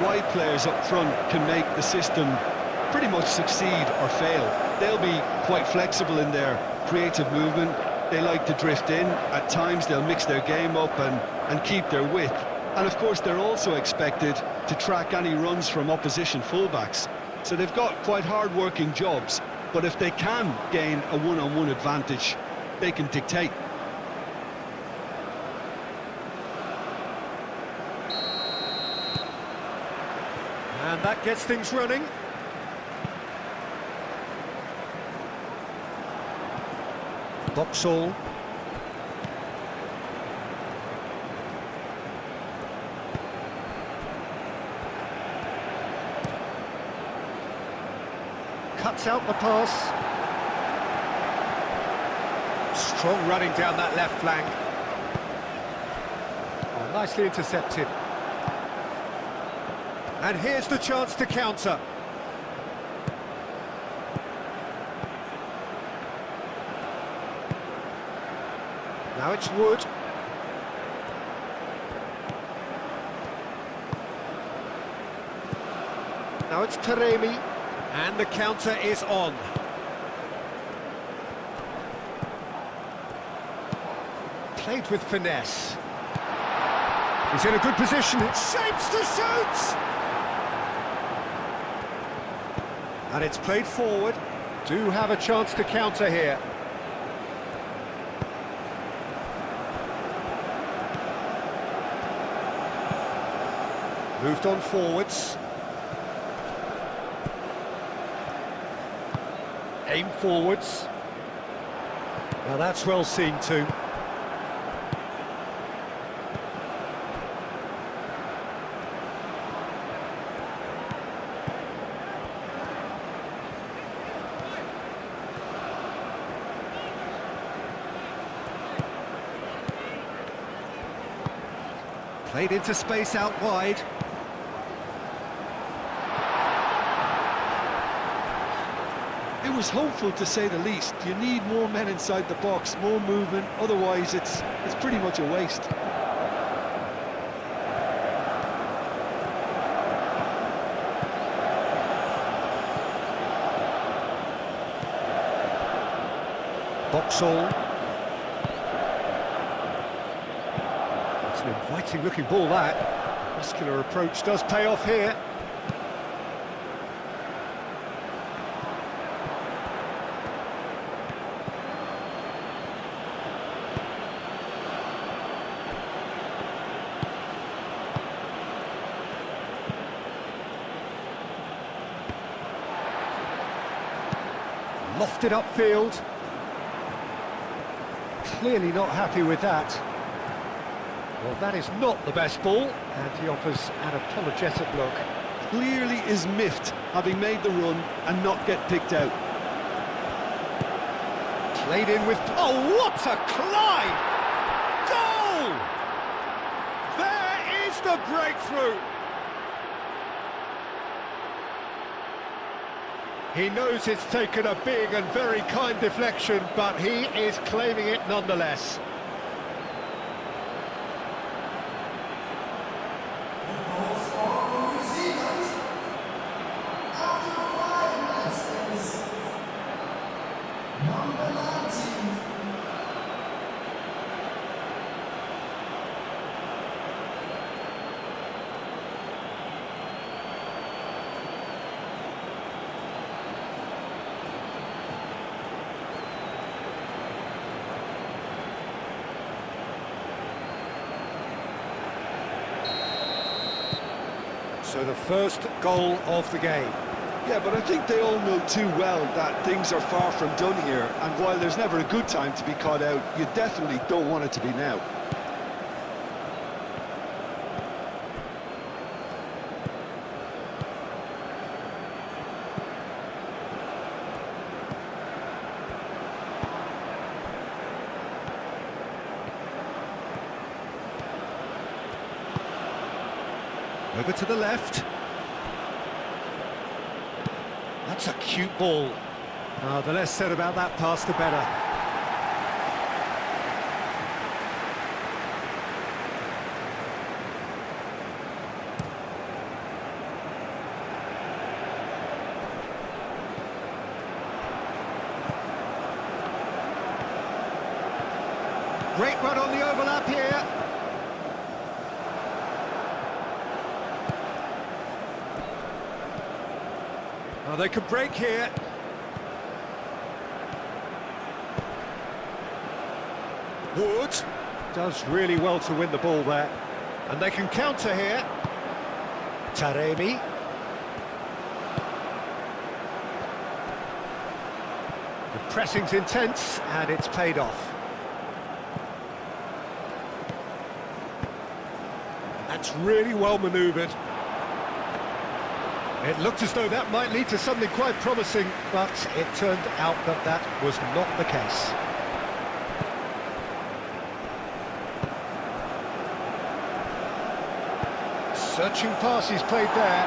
wide players up front can make the system pretty much succeed or fail. They'll be quite flexible in their creative movement. They like to drift in. At times they'll mix their game up and keep their width. And of course they're also expected to track any runs from opposition fullbacks. So they've got quite hard-working jobs, but if they can gain a one-on-one advantage, they can dictate. And that gets things running. Boxall. Cuts out the pass. Strong running down that left flank. Oh, nicely intercepted. And here's the chance to counter. Now it's Wood. Now it's Taremi. And the counter is on. Played with finesse. He's in a good position. Shapes to shoot! And it's played forward. Do have a chance to counter here. Moved on forwards. Aim forwards. Now that's well seen too. Played into space out wide. It was hopeful, to say the least. You need more men inside the box, more movement, otherwise it's pretty much a waste. Boxall. It's an inviting looking ball, that. Muscular approach does pay off here. Lofted upfield. Clearly not happy with that. Well, that is not the best ball, and he offers an apologetic look. Clearly is miffed, having made the run and not get picked out. Played in with... Oh, what a climb! Goal! There is the breakthrough! He knows it's taken a big and very kind deflection, but he is claiming it nonetheless. So the first goal of the game. Yeah, but I think they all know too well that things are far from done here, and while there's never a good time to be caught out, you definitely don't want it to be now. Over to the left. That's a cute ball. The less said about that pass, the better. Great run on the overlap here. Oh, they could break here. Wood does really well to win the ball there. And they can counter here. Taremi. The pressing's intense, and it's paid off. That's really well manoeuvred. It looked as though that might lead to something quite promising, but it turned out that that was not the case. Searching pass he's played there.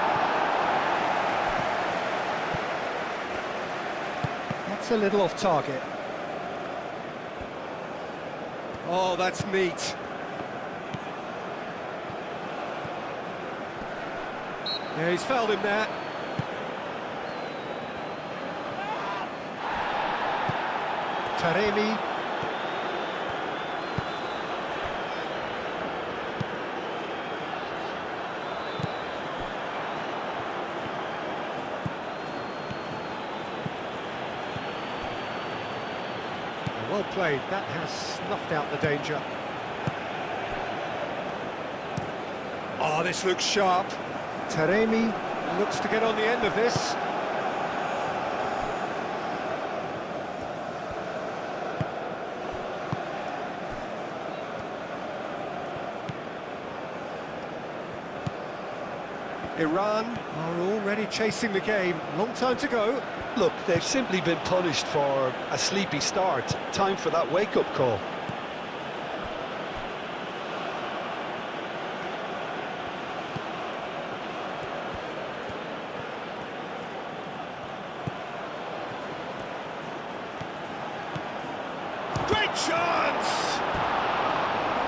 That's a little off target. Oh, that's neat. Yeah, he's fouled him there. Taremi. Well played, that has snuffed out the danger. Oh, this looks sharp. Taremi looks to get on the end of this. Iran are already chasing the game. Long time to go. Look, they've simply been punished for a sleepy start. Time for that wake-up call. Great chance!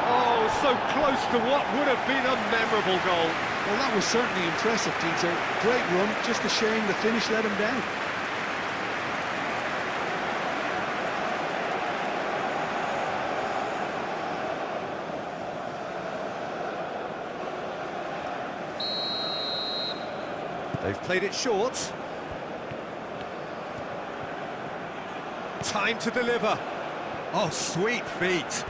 Oh, so close to what would have been a memorable goal. Well, that was certainly impressive, Dieter. Great run, just a shame the finish let him down. They've played it short. Time to deliver. Oh, sweet feet.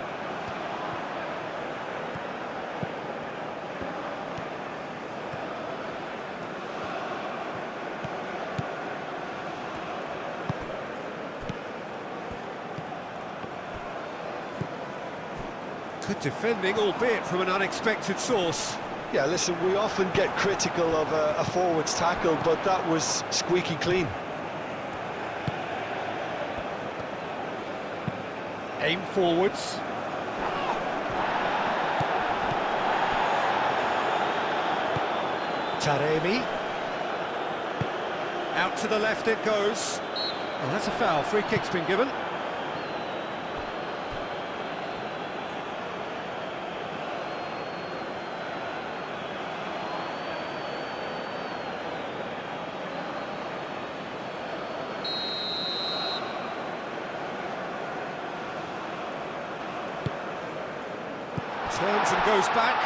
Good defending, albeit from an unexpected source. Yeah, listen, we often get critical of a forward's tackle, but that was squeaky clean. Aim forwards. Taremi. Out to the left it goes. Oh, that's a foul. Free kick's been given. Turns and goes back.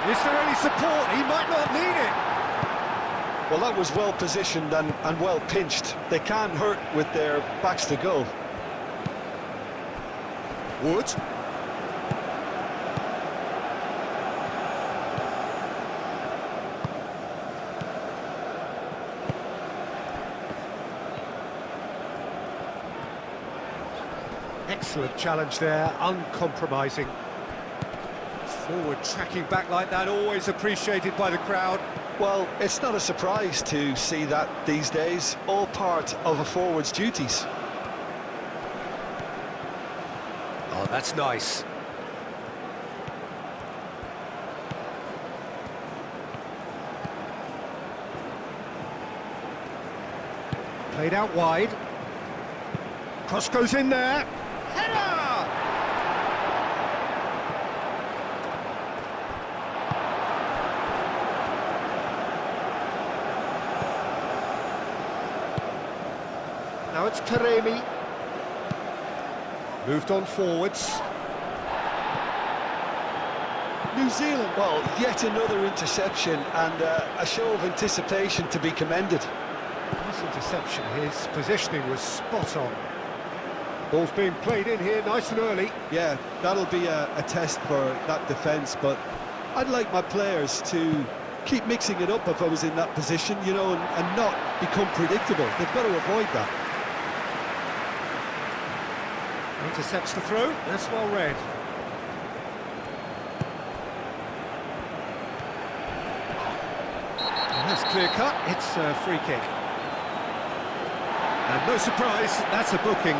Is there any support? He might not need it. Well, that was well positioned and well pinched. They can't hurt with their backs to goal. Wood. Excellent challenge there, uncompromising. Forward tracking back like that, always appreciated by the crowd. Well, it's not a surprise to see that these days, all part of a forward's duties. Oh, that's nice. Played out wide. Cross goes in there. Header! Now it's Taremi. Moved on forwards. New Zealand, well, yet another interception and a show of anticipation to be commended. Nice interception, his positioning was spot on. Ball's being played in here nice and early. Yeah, that'll be a test for that defence, but I'd like my players to keep mixing it up if I was in that position, you know, and not become predictable. They've got to avoid that. Intercepts the throw, that's well read. And that's clear cut, it's a free kick. And no surprise, that's a booking.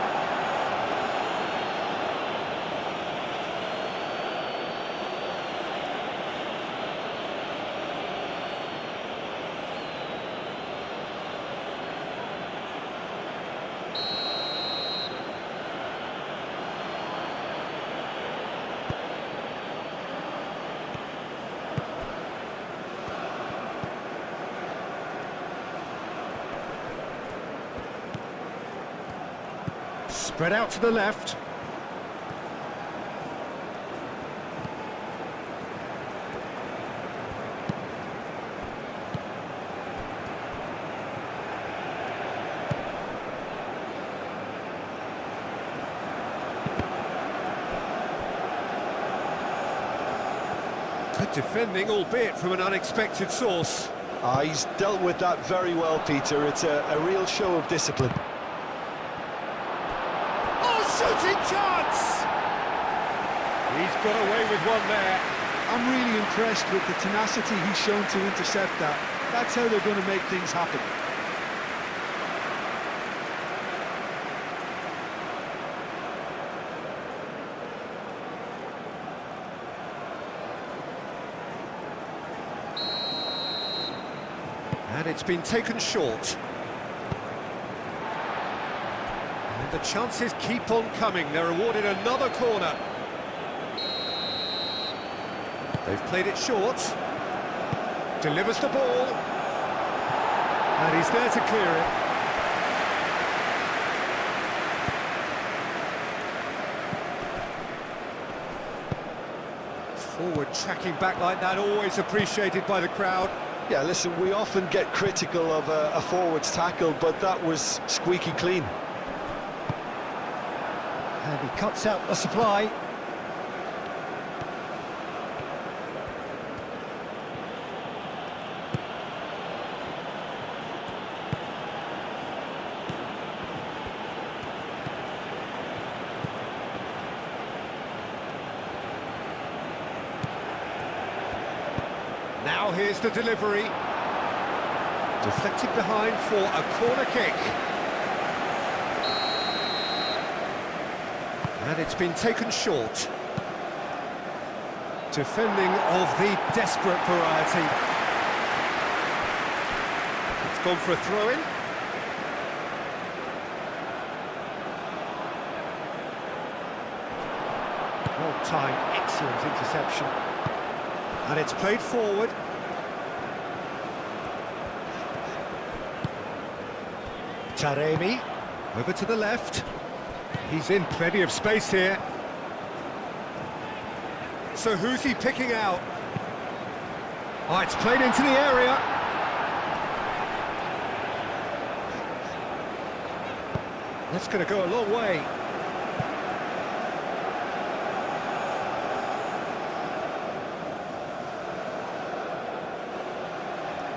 Spread out to the left. Good defending, albeit from an unexpected source. He's dealt with that very well, Peter. It's a real show of discipline. Shooting chance! He's got away with one there. I'm really impressed with the tenacity he's shown to intercept that. That's how they're going to make things happen. And it's been taken short. The chances keep on coming. They're awarded another corner. They've played it short. Delivers the ball. And he's there to clear it. Forward tracking back like that, always appreciated by the crowd. Yeah, listen, we often get critical of a forward's tackle, but that was squeaky clean. And he cuts out the supply. Now here's the delivery. Deflected behind for a corner kick. And it's been taken short. Defending of the desperate variety. It's gone for a throw-in. Well-timed, excellent interception. And it's played forward. Taremi, over to the left. He's in plenty of space here. So who's he picking out? Oh, it's played into the area. That's going to go a long way.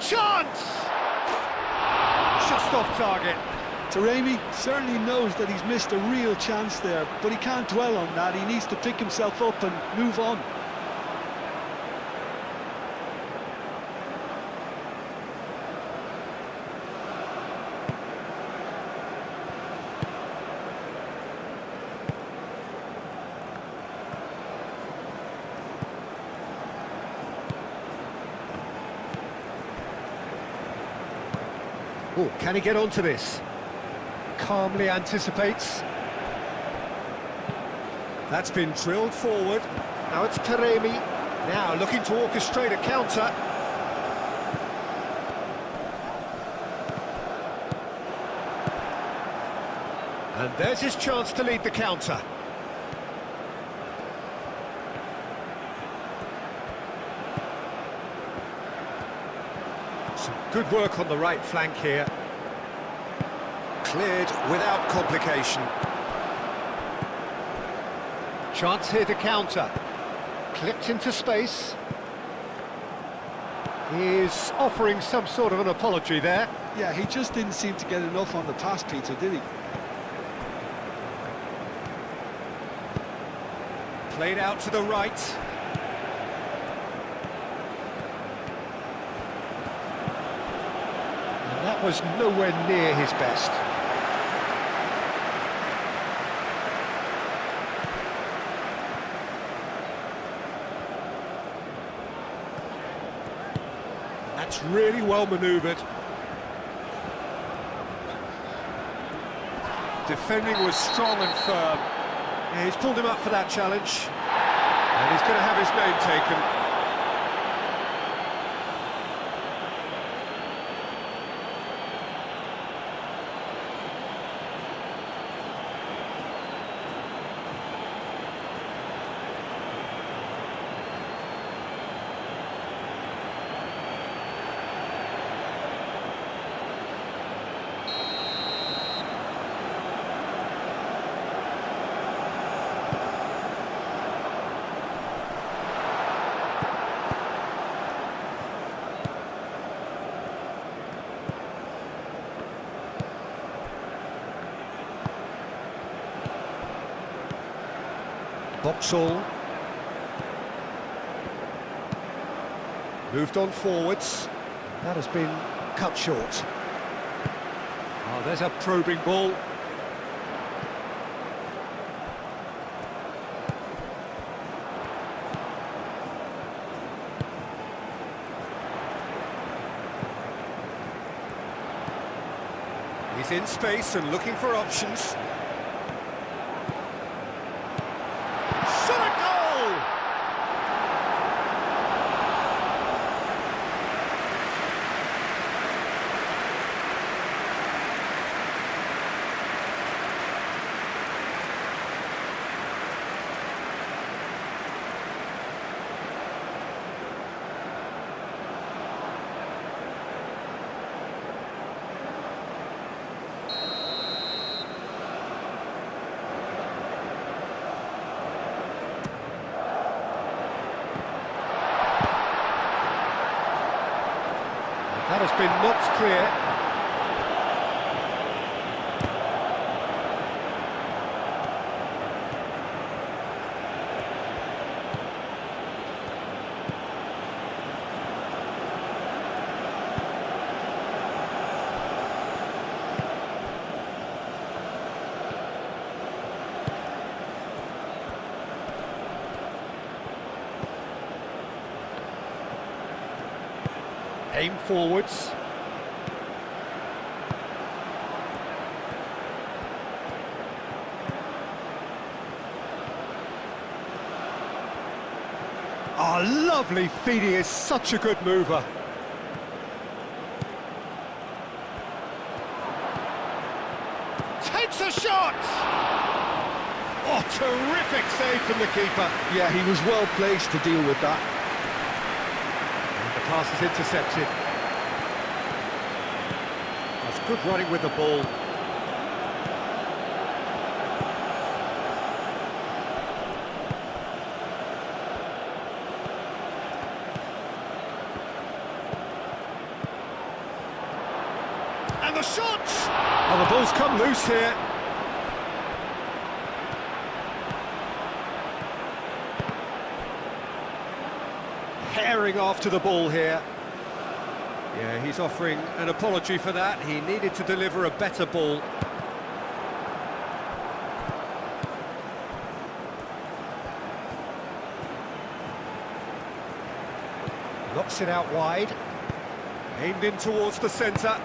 Chance! Just off target. Taremi certainly knows that he's missed a real chance there, but he can't dwell on that. He needs to pick himself up and move on. Oh, can he get onto this? Calmly anticipates. That's been drilled forward. Now it's Taremi. Now looking to orchestrate a counter. And there's his chance to lead the counter. Some good work on the right flank here. Cleared without complication. Chance here to counter. Clipped into space. He's offering some sort of an apology there. Yeah, he just didn't seem to get enough on the pass, Peter, did he? Played out to the right. And that was nowhere near his best. That's really well manoeuvred. Defending was strong and firm. Yeah, he's pulled him up for that challenge. And he's going to have his name taken. Boxall. Moved on forwards. That has been cut short. Oh, there's a probing ball. He's in space and looking for options. That has been knocked clear. Aim forwards. Oh, lovely feed. He is such a good mover. Takes a shot! Oh, terrific save from the keeper. Yeah, he was well placed to deal with that. The pass is intercepted. That's good running with the ball. And the shot! Oh, the ball's come loose here. Herring after the ball here. Yeah, he's offering an apology for that. He needed to deliver a better ball. Knocks it out wide. Aimed in towards the centre.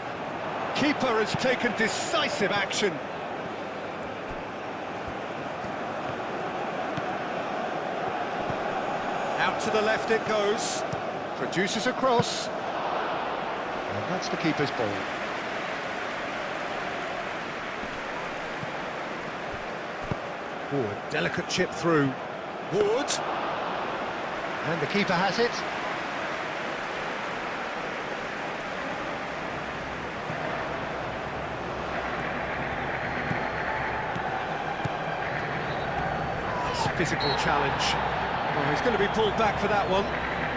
Keeper has taken decisive action. Out to the left it goes. Produces a cross. And that's the keeper's ball. Oh, a delicate chip through. Wood. And the keeper has it. Nice physical challenge. Oh, he's going to be pulled back for that one.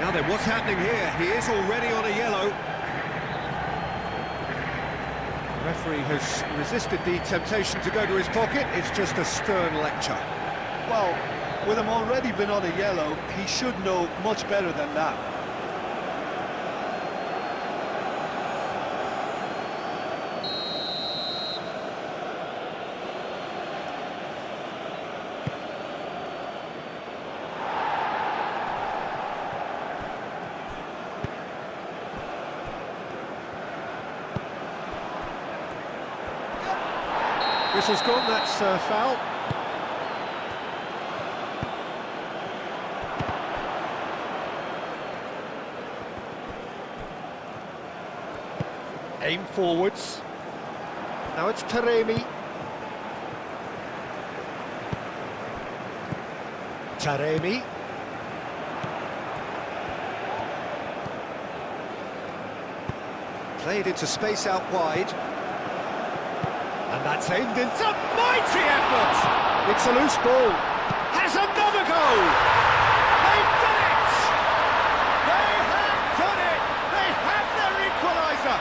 Now then, what's happening here? He is already on a yellow. The referee has resisted the temptation to go to his pocket. It's just a stern lecture. Well, with him already been on a yellow, he should know much better than that. Whistle's gone, that's foul. Aim forwards. Now it's Taremi. Taremi. Played into space out wide. And that's aimed into a mighty effort! It's a loose ball. Has another goal! They've done it! They have done it! They have their equaliser!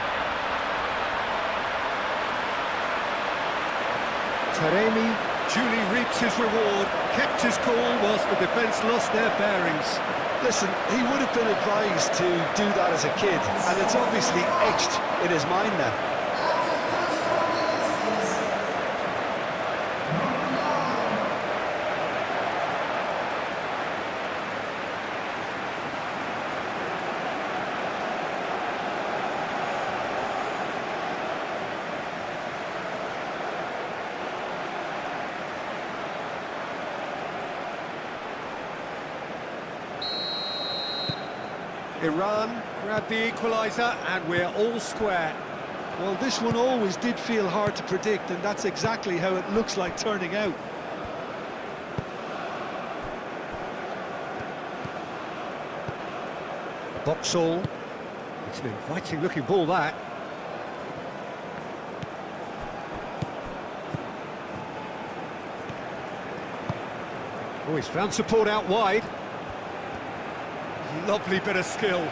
Taremi. Duly reaps his reward, kept his cool whilst the defence lost their bearings. Listen, he would have been advised to do that as a kid, and it's obviously etched in his mind now. Iran grabbed the equaliser and we're all square. Well, this one always did feel hard to predict, and that's exactly how it looks like turning out. Boxall. It's an inviting looking ball, that. Oh, he's found support out wide. Lovely bit of skill.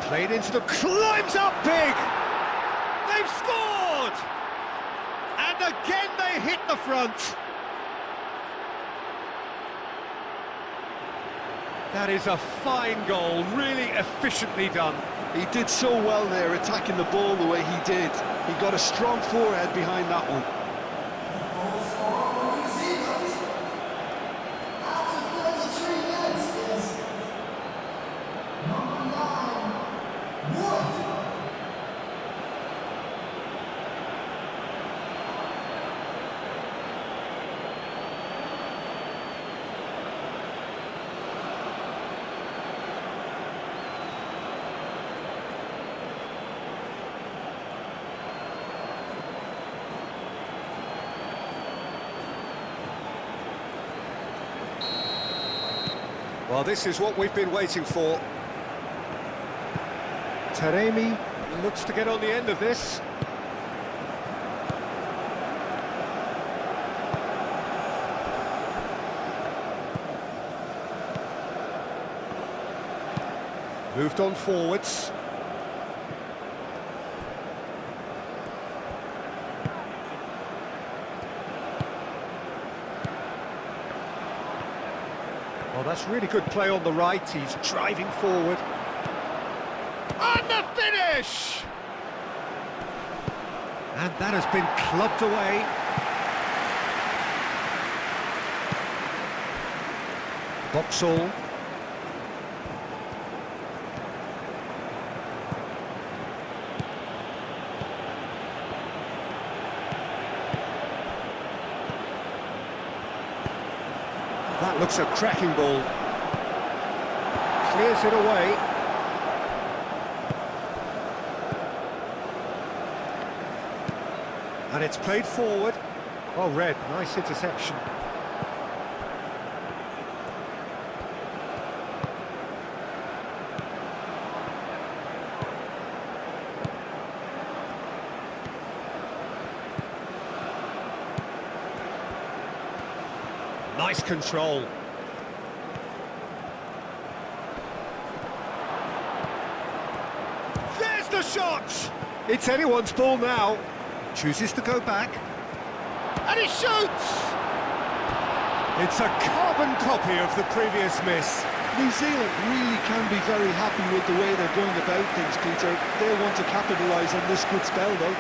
Played into the... climbs up big! They've scored! And again they hit the front. That is a fine goal, really efficiently done. He did so well there, attacking the ball the way he did. He got a strong forehead behind that one. Well, this is what we've been waiting for. Taremi. Looks to get on the end of this. Moved on forwards. Well, that's really good play on the right. He's driving forward. And the finish! And that has been clubbed away. Boxall. That looks a cracking ball. Clears it away. And it's played forward. Well read, nice interception. Nice control. There's the shot! It's anyone's ball now. Chooses to go back. And he shoots! It's a carbon copy of the previous miss. New Zealand really can be very happy with the way they're going about things, Peter. They'll want to capitalise on this good spell, though.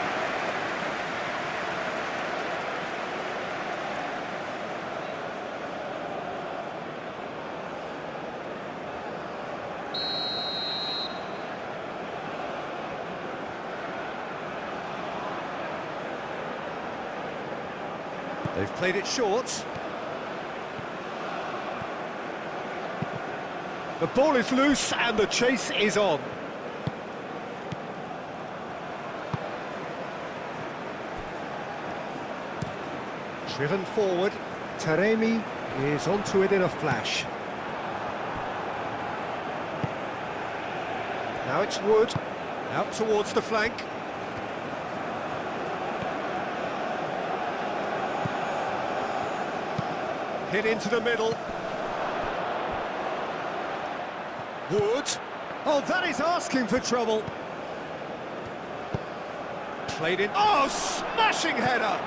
They've played it short. The ball is loose and the chase is on. Driven forward. Taremi is onto it in a flash. Now it's Wood. Out towards the flank. Hit into the middle. Wood. Oh, that is asking for trouble. Played in. Oh, smashing header!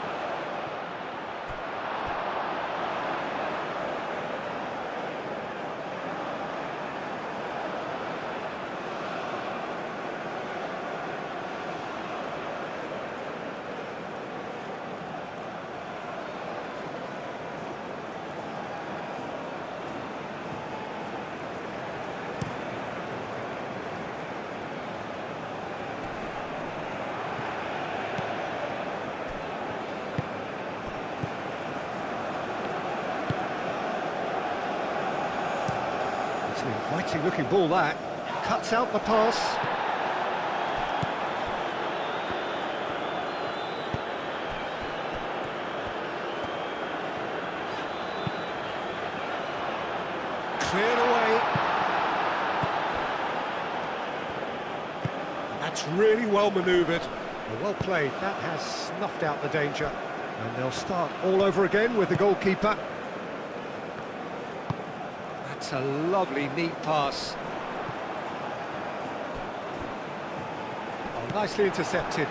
It's an inviting looking ball that. Cuts out the pass. Cleared away. That's really well manoeuvred. Well played, that has snuffed out the danger. And they'll start all over again with the goalkeeper. That's a lovely, neat pass. Oh, nicely intercepted.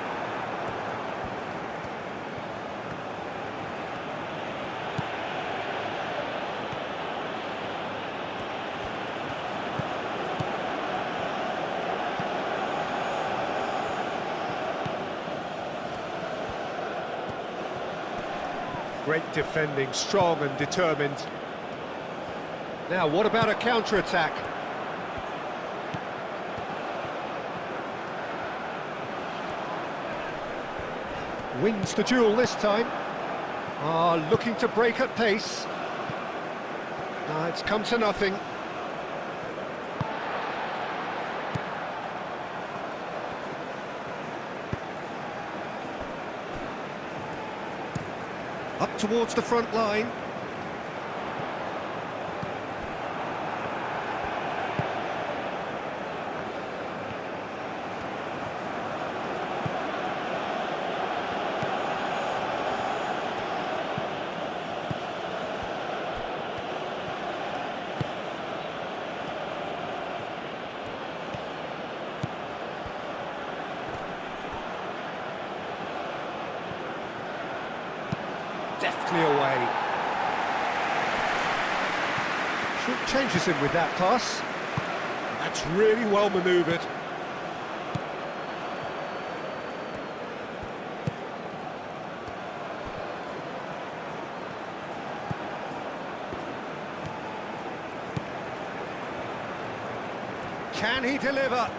Great defending, strong and determined. Now, what about a counter-attack? Wins the duel this time. Looking to break at pace. It's come to nothing. Up towards the front line. Deftly away. Short changes him with that pass. That's really well manoeuvred. Can he deliver?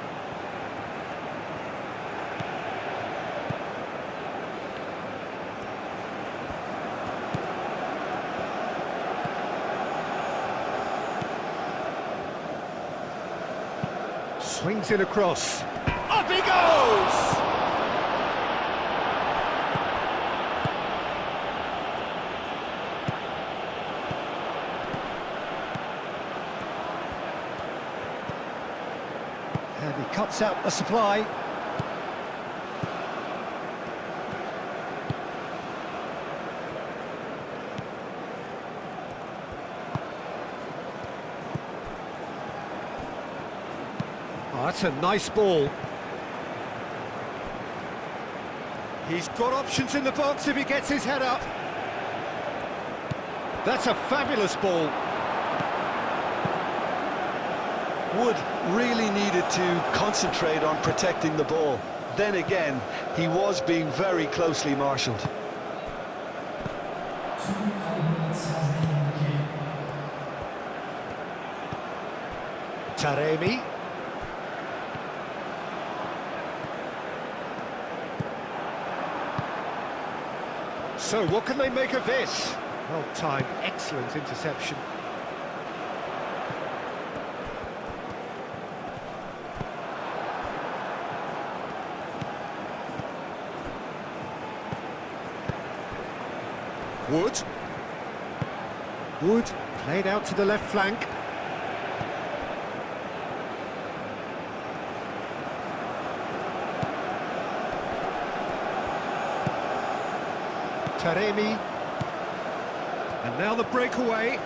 Swings it across. Up he goes! cuts out the supply. Oh, that's a nice ball. He's got options in the box if he gets his head up. That's a fabulous ball. Wood really needed to concentrate on protecting the ball. Then again, he was being very closely marshalled. Taremi. So what can they make of this? Well timed, excellent interception. Wood. Wood played out to the left flank. Taremi. And now the breakaway.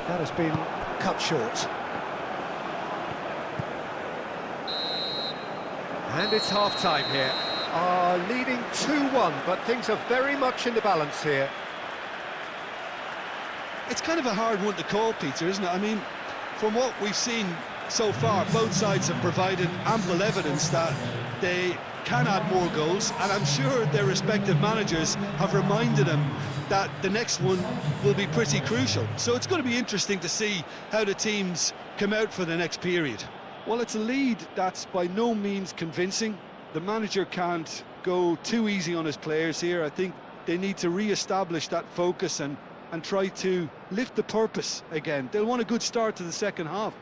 That has been cut short. And it's half-time here. Leading 2-1, but things are very much in the balance here. It's kind of a hard one to call, Peter, isn't it? I mean, from what we've seen so far, both sides have provided ample evidence that they can add more goals, and I'm sure their respective managers have reminded them that the next one will be pretty crucial. So it's going to be interesting to see how the teams come out for the next period. Well, it's a lead that's by no means convincing. The manager can't go too easy on his players here. I think they need to re-establish that focus and try to lift the purpose again. They'll want a good start to the second half.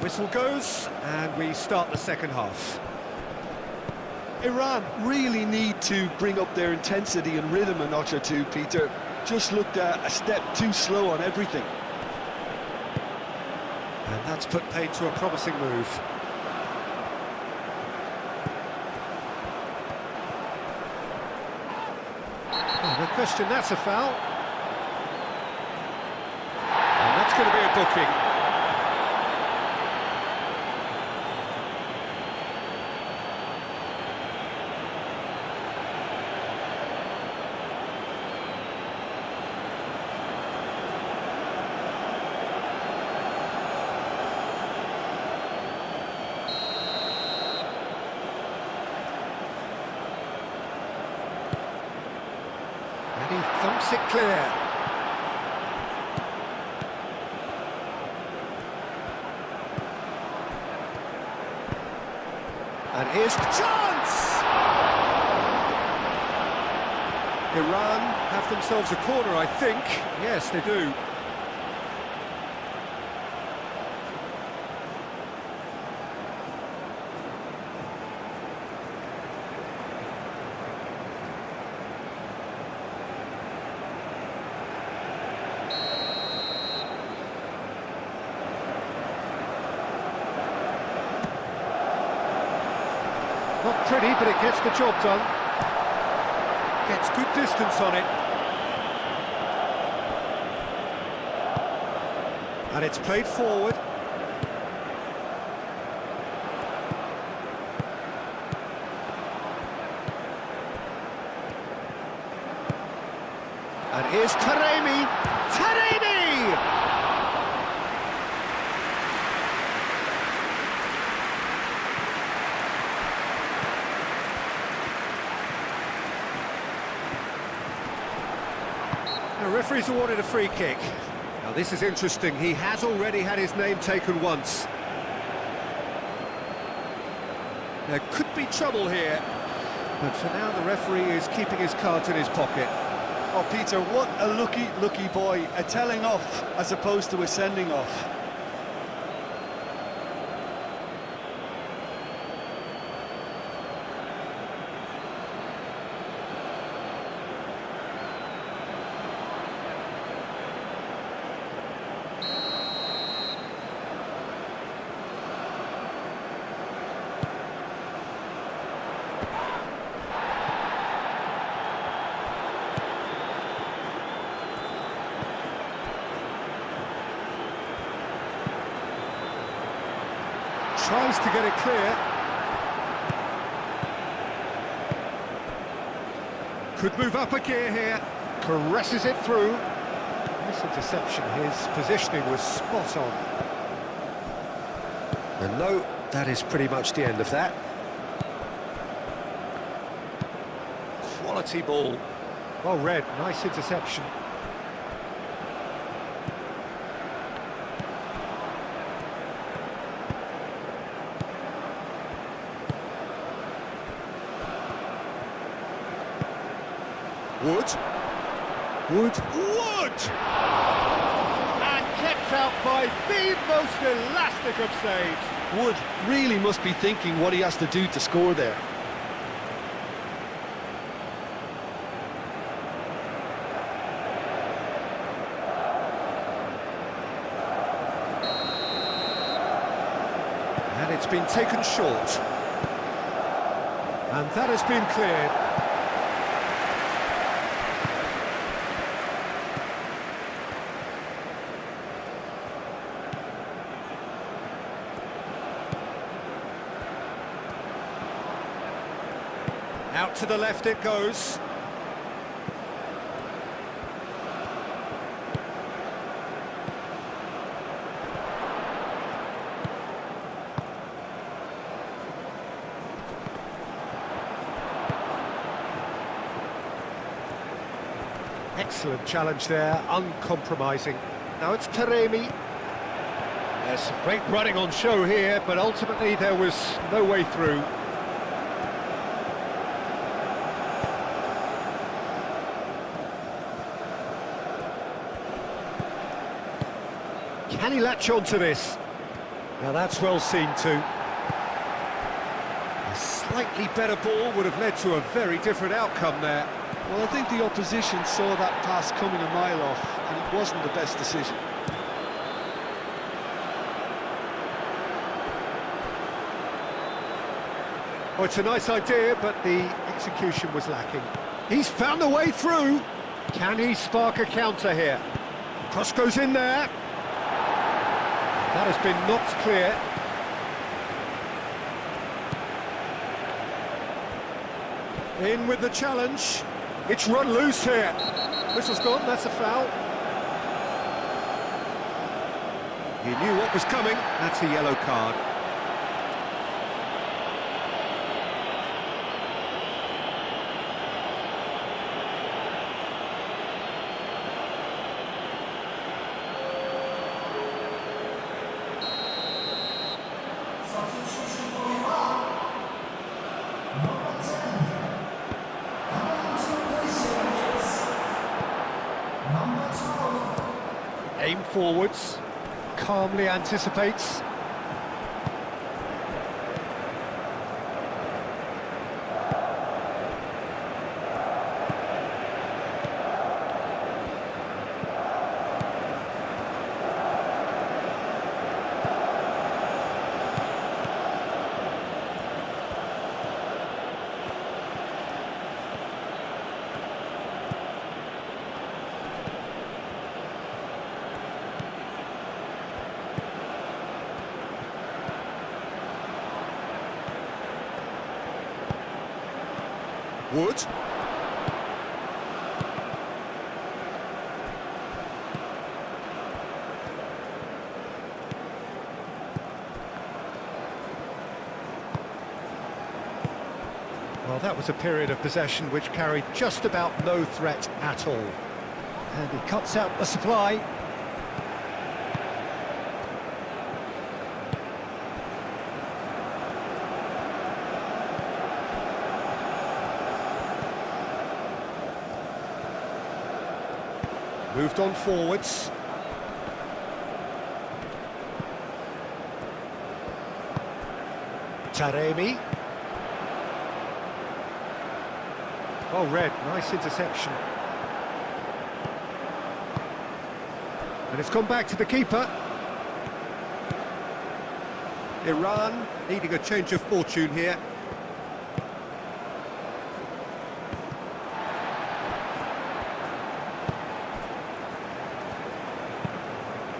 Whistle goes, and we start the second half. Iran really need to bring up their intensity and rhythm a notch or two, Peter. Just looked a step too slow on everything. And that's put paid to a promising move. Oh, no question, that's a foul. And that's going to be a booking. And he thumps it clear. And here's the chance! Iran have themselves a corner, I think. Yes, they do. Not pretty, but it gets the job done. Gets good distance on it. And it's played forward. And here's Taremi. Taremi! The referee's awarded a free kick. Now this is interesting, he has already had his name taken once. There could be trouble here, but for now the referee is keeping his cards in his pocket. Oh, Peter, what a lucky boy. A telling off as opposed to a sending off. Tries to get it clear. Could move up a gear here. Caresses it through. Nice interception, his positioning was spot on. And no, that is pretty much the end of that. Quality ball. Well read, nice interception. Wood. And kept out by the most elastic of saves. Wood really must be thinking what he has to do to score there. And it's been taken short. And that has been cleared. Out to the left it goes. Excellent challenge there, uncompromising. Now it's Taremi. There's some great running on show here, but ultimately there was no way through. Can he latch on to this? Now that's well seen too. A slightly better ball would have led to a very different outcome there. Well, I think the opposition saw that pass coming a mile off, and it wasn't the best decision. Oh, it's a nice idea, but the execution was lacking. He's found a way through. Can he spark a counter here? Cross goes in there. That has been knocked clear. In with the challenge. It's run loose here. Whistle's gone, that's a foul. He knew what was coming. That's a yellow card. Aim forwards, calmly anticipates. Wood. Well, that was a period of possession which carried just about no threat at all. And he cuts out the supply. Moved on forwards. Taremi. Well read, nice interception. And it's gone back to the keeper. Iran needing a change of fortune here.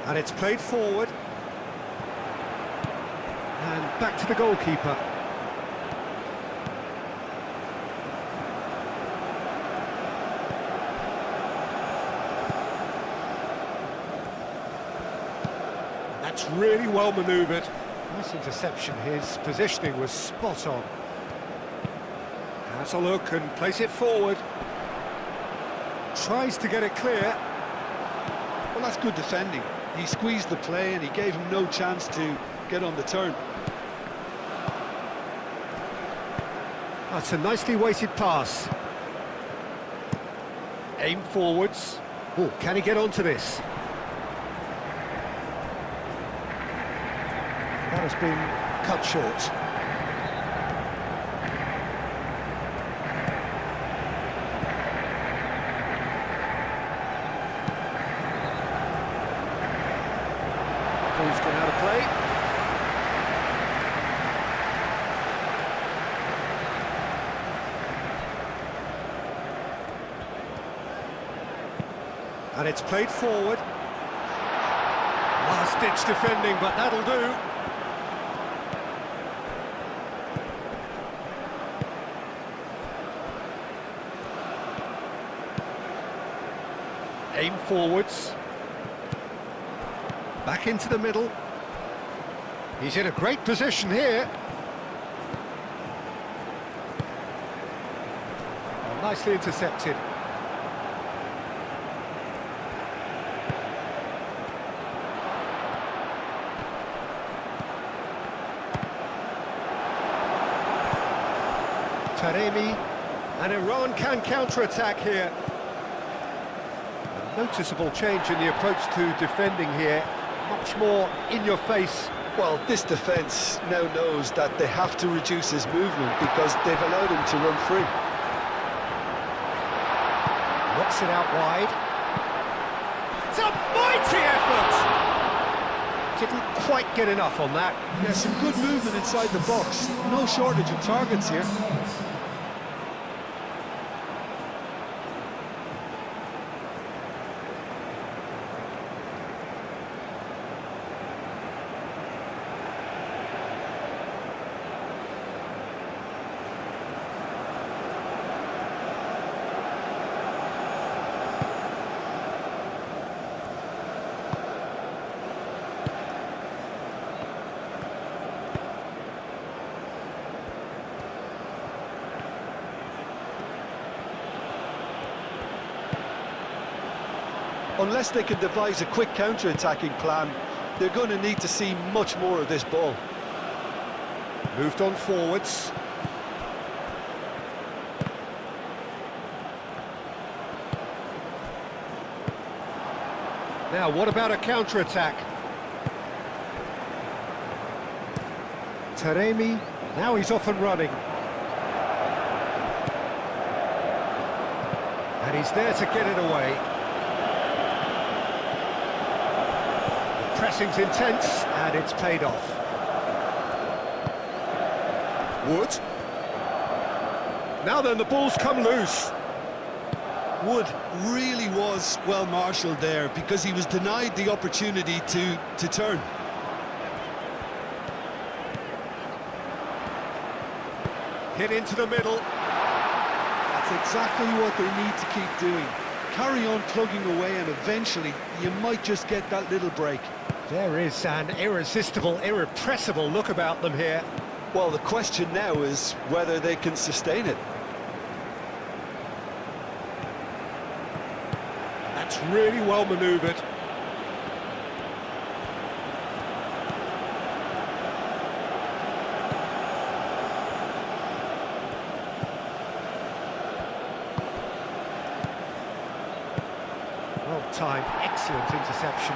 And it's played forward. And back to the goalkeeper. And that's really well manoeuvred. Nice interception. His positioning was spot on. Has a look and plays it forward. Tries to get it clear. Well, that's good defending. He squeezed the play and he gave him no chance to get on the turn. That's a nicely weighted pass. Aim forwards. Oh, can he get onto this? That has been cut short. Ball's gone out of play. And it's played forward. Last-ditch defending, but that'll do. Aim forwards. Back into the middle. He's in a great position here. Oh, nicely intercepted. Taremi, and Iran can counter-attack here. A noticeable change in the approach to defending here. Much more in your face Well, this defence now knows that they have to reduce his movement because they've allowed him to run free. Knocks it out wide. It's a mighty effort! Didn't quite get enough on that. Yeah, some good movement inside the box. No shortage of targets here. Unless they can devise a quick counter-attacking plan, they're going to need to see much more of this ball. Moved on forwards. Now, what about a counter-attack? Taremi, now he's off and running. And he's there to get it away. Pressing's intense, and it's paid off. Wood. Now then, the ball's come loose. Wood really was well marshalled there because he was denied the opportunity to turn. Hit into the middle. That's exactly what they need to keep doing. Carry on plugging away and eventually you might just get that little break. There is an irresistible, irrepressible look about them here. Well, the question now is whether they can sustain it. That's really well manoeuvred. Well timed, excellent interception.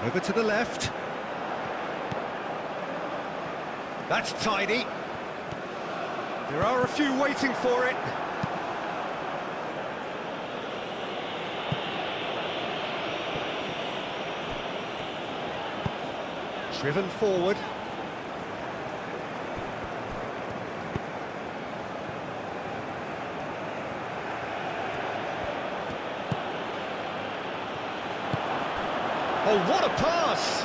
Over to the left. That's tidy. There are a few waiting for it. Driven forward. Oh, what a pass!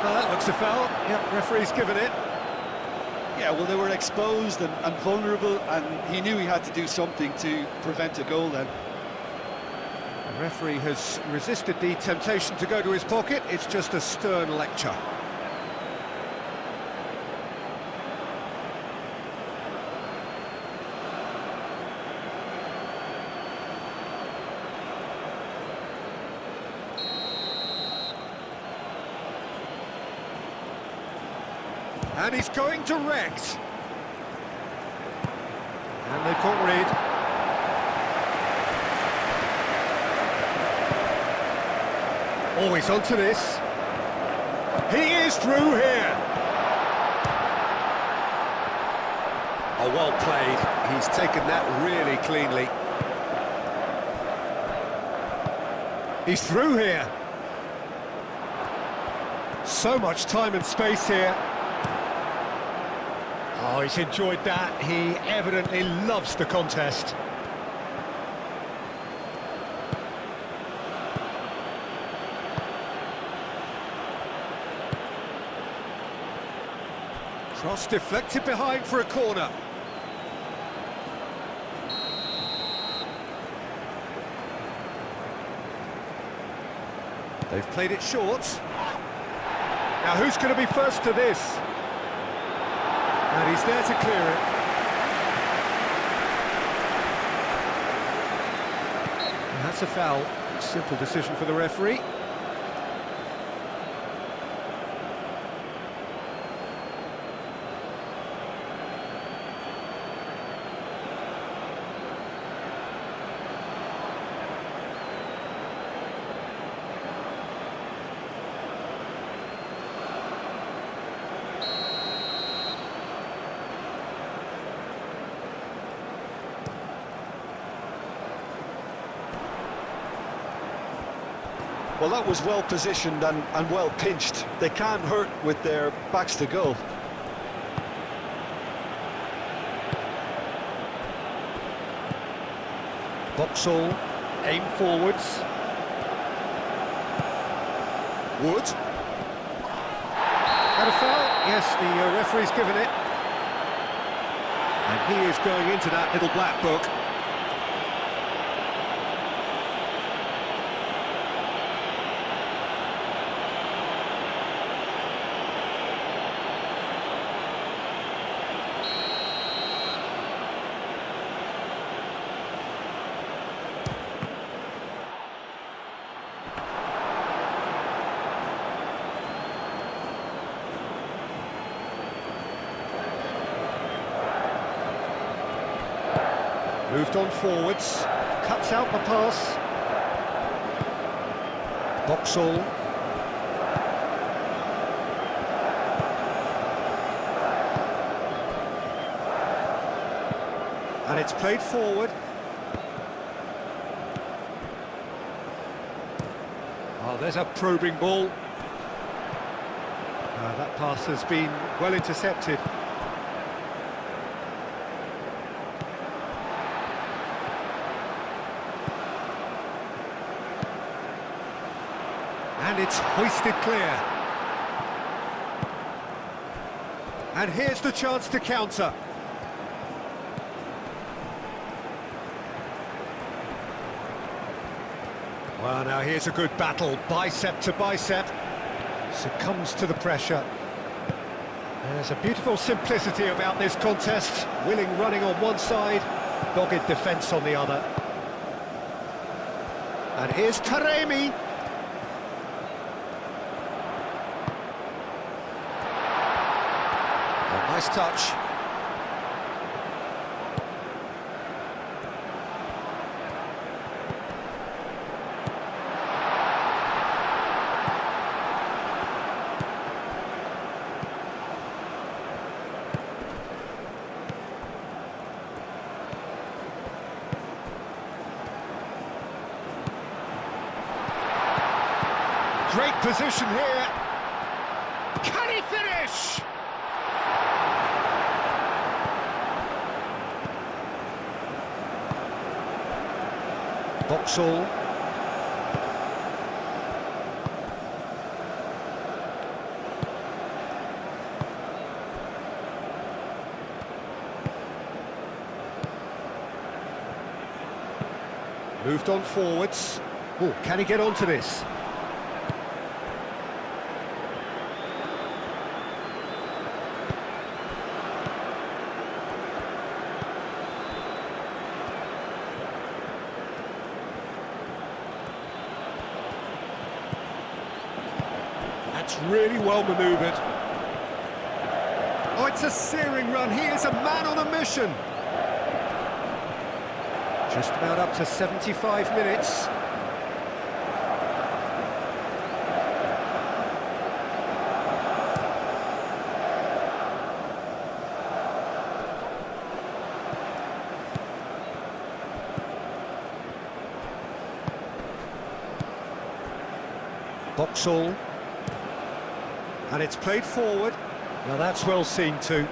Well, that looks a foul. Yep, referee's given it. Yeah, well, they were exposed and vulnerable, and he knew he had to do something to prevent a goal then. The referee has resisted the temptation to go to his pocket. It's just a stern lecture. And he's going direct. And they've got Reed. Oh, he's onto this. He is through here. Oh, well played. He's taken that really cleanly. He's through here. So much time and space here. Oh, he's enjoyed that. He evidently loves the contest. Cross deflected behind for a corner. They've played it short. Now who's going to be first to this? And he's there to clear it. And that's a foul. Simple decision for the referee. Well, that was well positioned and well pinched. They can't hurt with their backs to goal. Boxall, aim forwards. Wood. And a foul? Yes, the referee's given it. And he is going into that little black book. Moved on forwards, cuts out the pass. Boxall. And it's played forward. Oh, there's a probing ball. That pass has been well intercepted. And it's hoisted clear. And here's the chance to counter. Well, now here's a good battle, bicep to bicep. Succumbs to the pressure. There's a beautiful simplicity about this contest. Willing running on one side, dogged defence on the other. And here's Taremi. Nice touch. Great position here. Can he finish? Boxall. Moved on forwards. Oh, can he get onto this? That's really well manoeuvred. Oh, it's a searing run. He is a man on a mission. Just about up to 75 minutes. Boxall. And it's played forward. Now that's well seen too.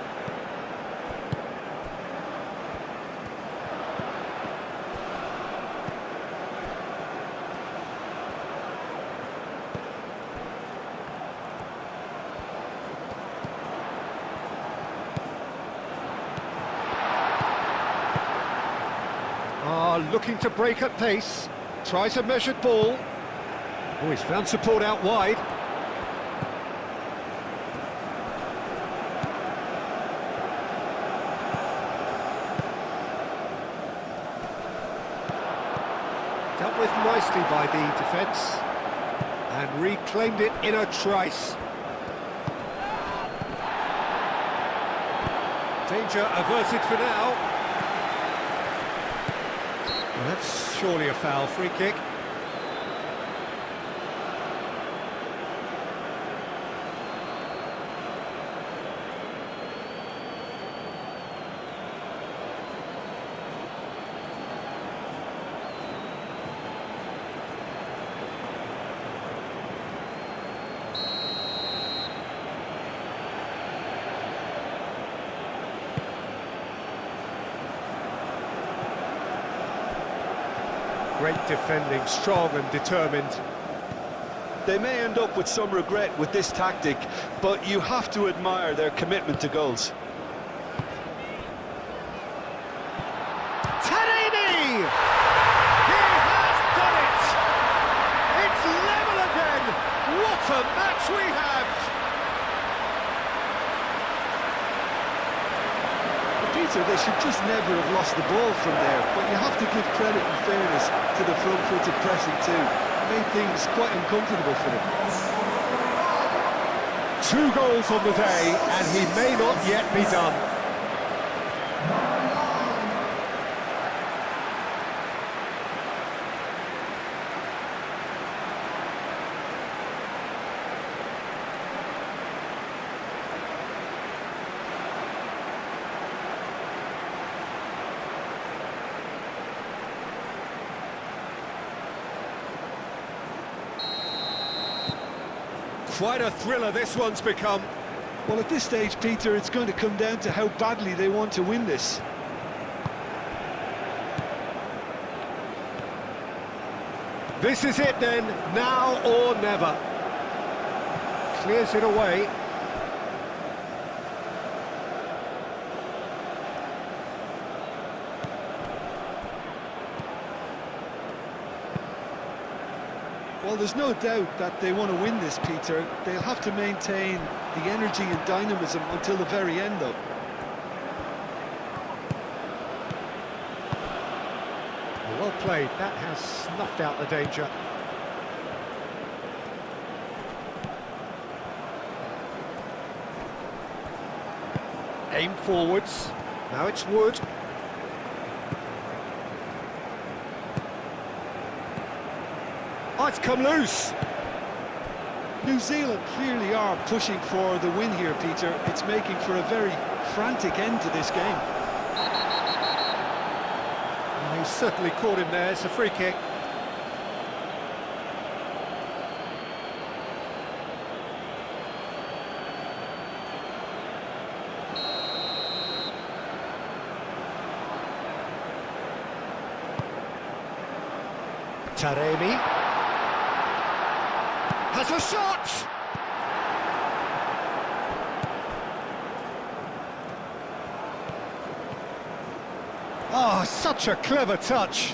Looking to break at pace. Tries a measured ball. Oh, he's found support out wide. Dealt with nicely by the defence. And reclaimed it in a trice. Danger averted for now. Well, that's surely a foul. Free kick. Great defending, strong and determined. They may end up with some regret with this tactic, but you have to admire their commitment to goals. Taremi! He has done it! It's level again! What a match we have! Peter, they should just never have lost the ball from there, but you have to give credit and fairness to the front-footed pressing too. Made things quite uncomfortable for them. 2 goals on the day, and he may not yet be done. Quite a thriller this one's become. Well, at this stage, Peter, it's going to come down to how badly they want to win this. This is it then, now or never. Clears it away. Well, there's no doubt that they want to win this, Peter. They'll have to maintain the energy and dynamism until the very end, though. Well played, that has snuffed out the danger. Aim forwards, now it's Wood. Oh, it's come loose. New Zealand clearly are pushing for the win here, Peter. It's making for a very frantic end to this game. Oh, he's certainly caught him there, it's a free kick. Taremi. Has a shot! Oh, such a clever touch.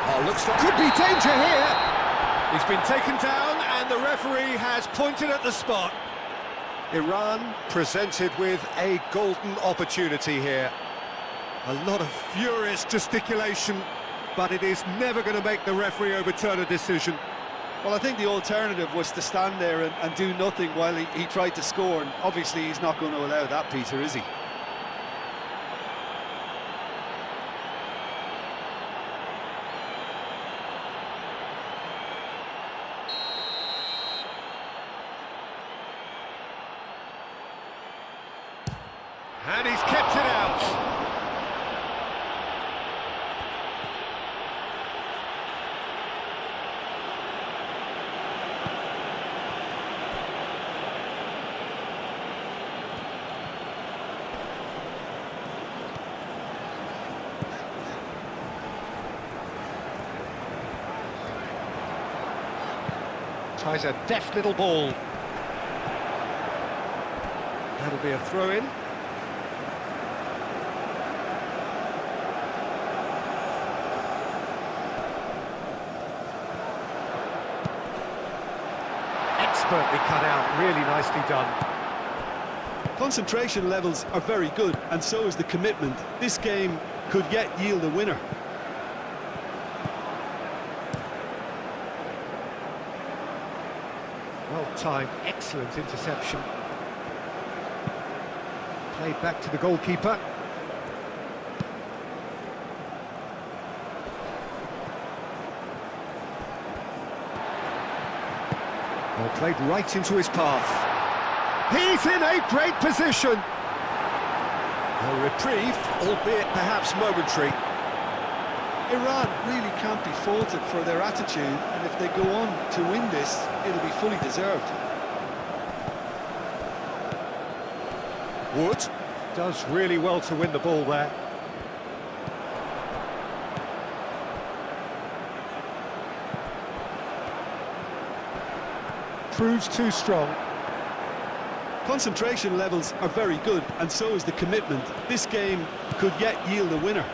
Oh, looks like... Could be danger here. He's been taken down and the referee has pointed at the spot. Iran presented with a golden opportunity here. A lot of furious gesticulation, but it is never going to make the referee overturn a decision. Well, I think the alternative was to stand there and do nothing while he tried to score, and obviously he's not going to allow that, Peter, is he? And he's kept it out. Tries a deft little ball. That'll be a throw-in. Expertly cut out, really nicely done. Concentration levels are very good, and so is the commitment. This game could yet yield a winner. Well timed, excellent interception. Played back to the goalkeeper. Well, played right into his path. He's in a great position. A reprieve, albeit perhaps momentary. Iran really can't be faulted for their attitude, and if they go on to win this, it'll be fully deserved. Wood. Does really well to win the ball there. Proves too strong. Concentration levels are very good, and so is the commitment. This game could yet yield a winner.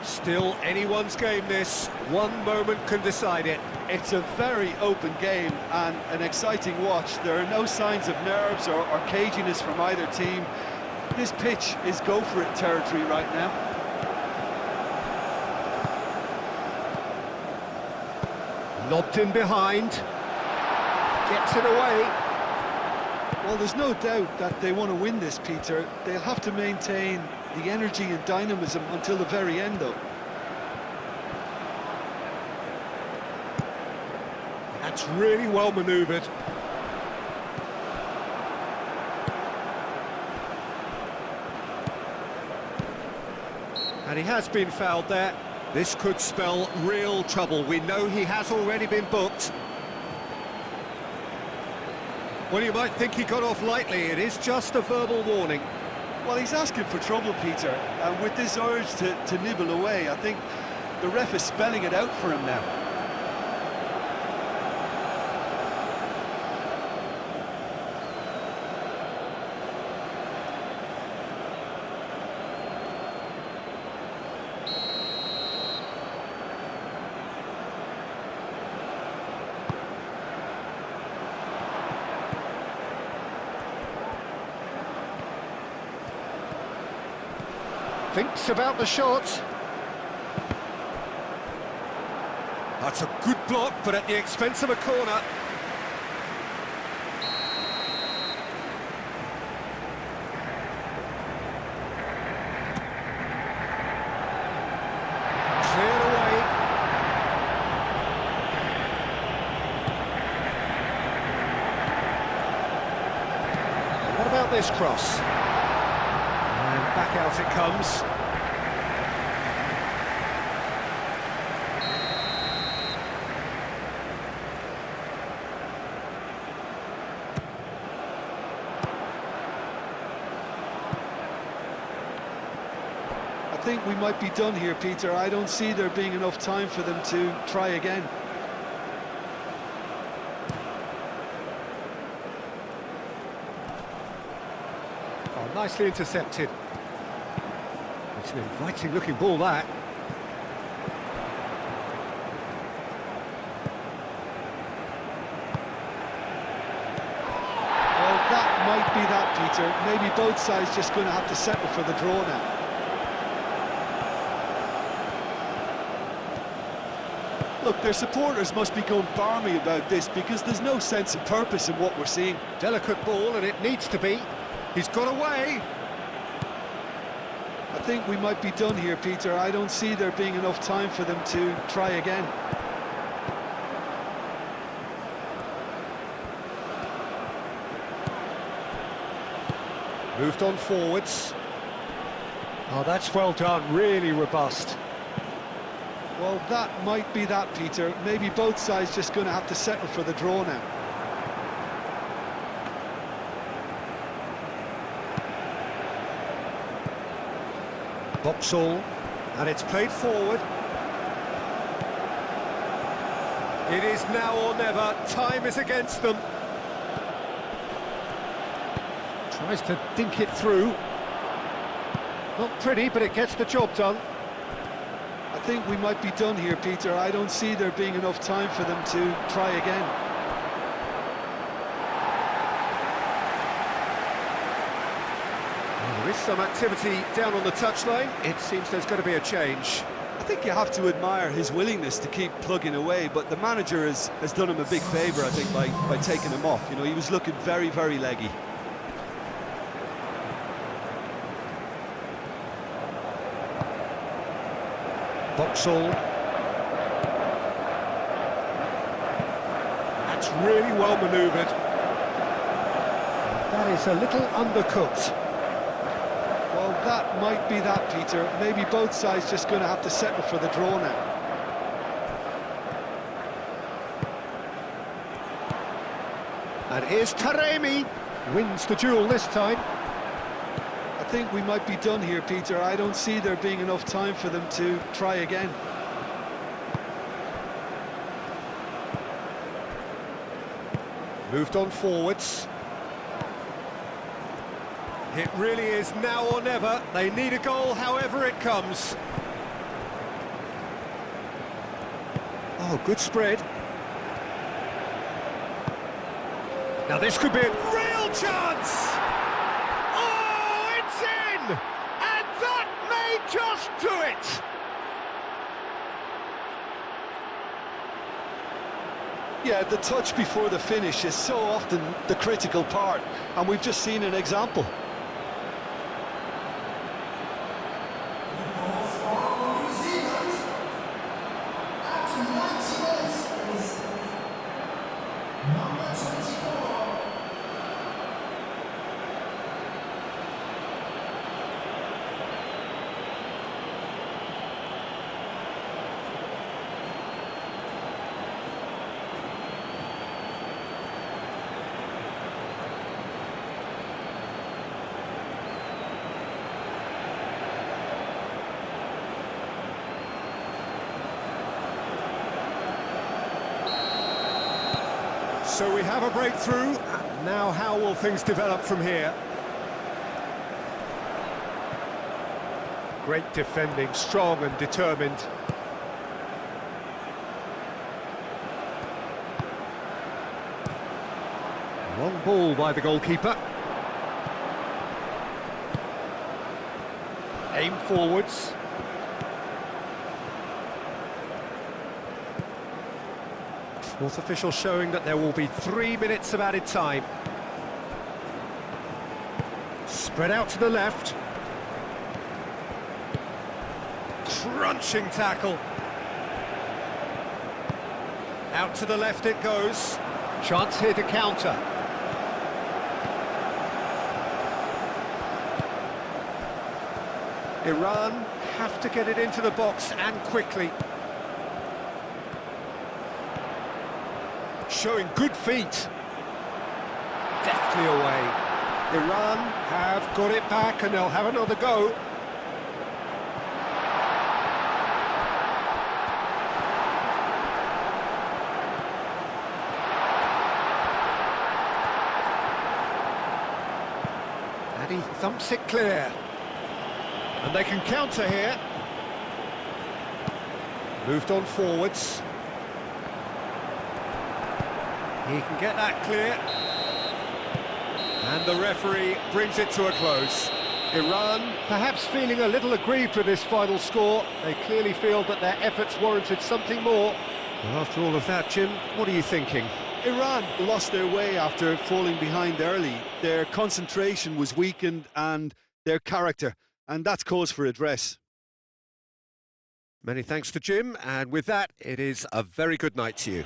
Still anyone's game this. One moment can decide it. It's a very open game and an exciting watch. There are no signs of nerves or caginess from either team. This pitch is go-for-it territory right now. Lobbed in behind. Gets it away. Well, there's no doubt that they want to win this, Peter. They'll have to maintain the energy and dynamism until the very end, though. That's really well manoeuvred. And he has been fouled there. This could spell real trouble. We know he has already been booked. Well, you might think he got off lightly. It is just a verbal warning. Well, he's asking for trouble, Peter, and with this urge to nibble away, I think the ref is spelling it out for him now. Thinks about the shot. That's a good block, but at the expense of a corner. Cleared away. What about this cross? And back out it comes. I think we might be done here, Peter. I don't see there being enough time for them to try again. Oh, nicely intercepted. It's an inviting looking ball, that. Well, that might be that, Peter. Maybe both sides just going to have to settle for the draw now. Look, their supporters must be going barmy about this because there's no sense of purpose in what we're seeing. Delicate ball, and it needs to be. He's got away. I think we might be done here, Peter. I don't see there being enough time for them to try again. Moved on forwards. Oh, that's well done, really robust. Well, that might be that, Peter. Maybe both sides just going to have to settle for the draw now. Boxall, and it's played forward. It is now or never. Time is against them. Tries to dink it through. Not pretty, but it gets the job done. I think we might be done here, Peter. I don't see there being enough time for them to try again. Well, there is some activity down on the touchline. It seems there's going to be a change. I think you have to admire his willingness to keep plugging away, but the manager has done him a big favour, I think, by taking him off. You know, he was looking very, very leggy. Boxall. That's really well manoeuvred. That is a little undercooked. Well, that might be that, Peter. Maybe both sides just going to have to settle for the draw now. And here's Taremi, wins the duel this time. I think we might be done here, Peter. I don't see there being enough time for them to try again. Moved on forwards. It really is now or never. They need a goal however it comes. Oh, good spread. Now this could be a real chance! Oh, it's in! And that may just do it! Yeah, the touch before the finish is so often the critical part, and we've just seen an example. So we have a breakthrough, and now how will things develop from here? Great defending, strong and determined. Long ball by the goalkeeper. Aim forwards. Fourth official showing that there will be 3 minutes of added time. Spread out to the left. Crunching tackle. Out to the left it goes. Chance here to counter. Iran have to get it into the box and quickly. Showing good feet. Deftly away. Iran have got it back and they'll have another go. And he thumps it clear. And they can counter here. Moved on forwards. He can get that clear. And the referee brings it to a close. Iran perhaps feeling a little aggrieved with this final score. They clearly feel that their efforts warranted something more. Well, after all of that, Jim, what are you thinking? Iran lost their way after falling behind early. Their concentration was weakened and their character, and that's cause for address. Many thanks to Jim, and with that, it is a very good night to you.